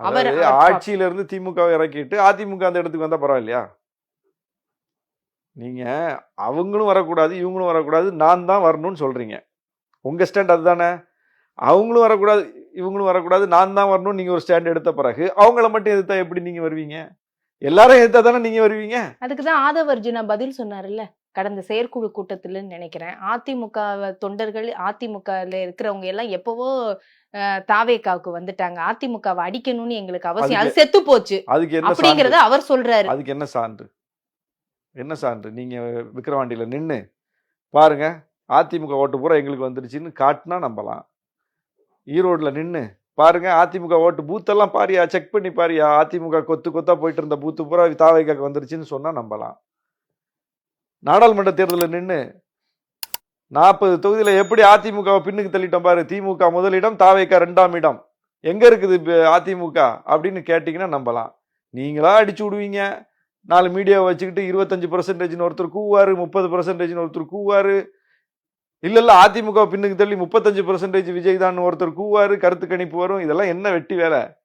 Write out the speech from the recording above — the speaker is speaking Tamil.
அவர் அதாவது ஆட்சியில இருந்து திமுகவை இறக்கிட்டு அதிமுக அந்த இடத்துக்கு வந்தா பரவாயில்லையா? நீங்க அவங்களும் வரக்கூடாது இவங்களும் வரக்கூடாது, நான் தான் வரணும்னு சொல்றீங்க. உங்க ஸ்டாண்ட் அதுதானே? அவங்களும் வரக்கூடாது இவங்களும் வரக்கூடாது, நான் தான் வரணும் நீங்க ஒரு ஸ்டாண்ட் எடுத்த பிறகு அவங்கள மட்டும் எதிர்த்தா எப்படி நீங்க வருவீங்க? எல்லாரும் எதிர்த்தா தானே நீங்க வருவீங்க. அதுக்குதான் ஆதவ அர்ஜுனா பதில் சொன்னாருல்ல கடந்த செயற்குழு கூட்டத்துல நினைக்கிறேன். அதிமுக தொண்டர்கள் அதிமுகல இருக்கிறவங்க எல்லாம் எப்பவோ தாவேக்காவுக்கு வந்துட்டாங்க, அதிமுகவை அடிக்கணும்னு எங்களுக்கு அவசியம், அது செத்து போச்சு அதுக்கு என்ன அப்படிங்கறத அவர் சொல்றாரு. அதுக்கு என்ன சான்று? என்ன சான்று? நீங்க விக்கிரவாண்டியில நின்னு பாருங்க அதிமுக ஓட்டு பூரா எங்களுக்கு வந்துருச்சுன்னு காட்டினா நம்பலாம். ஈரோடுல நின்னு பாருங்க அதிமுக ஓட்டு பூத்தெல்லாம் பாரியா, செக் பண்ணி பாரியா, அதிமுக கொத்து கொத்தா போயிட்டு இருந்த பூத்து பூரா தாவேக்காக்கு வந்துருச்சுன்னு சொன்னா நம்பலாம். நாடாளுமன்ற தேர்தலில் நின்று 40 தொகுதியில எப்படி அதிமுகவை பின்னுக்கு தள்ளிட்டோம் பாரு, திமுக முதலிடம் தாவேக்கா 2ஆம் இடம், எங்க இருக்குது அதிமுக அப்படின்னு கேட்டீங்கன்னா நம்பலாம். நீங்களா அடிச்சு விடுவீங்க. 4 மீடியாவை வச்சுக்கிட்டு 25% ஒருத்தர் கூவாரு, 30% ஒருத்தர் கூவாரு, இல்ல அதிமுக பின்னுக்கு தள்ளி 35% விஜய் தான் ஒருத்தர் கூவாரு, கருத்து கணிப்பு வரும். இதெல்லாம் என்ன வெட்டி வேலை?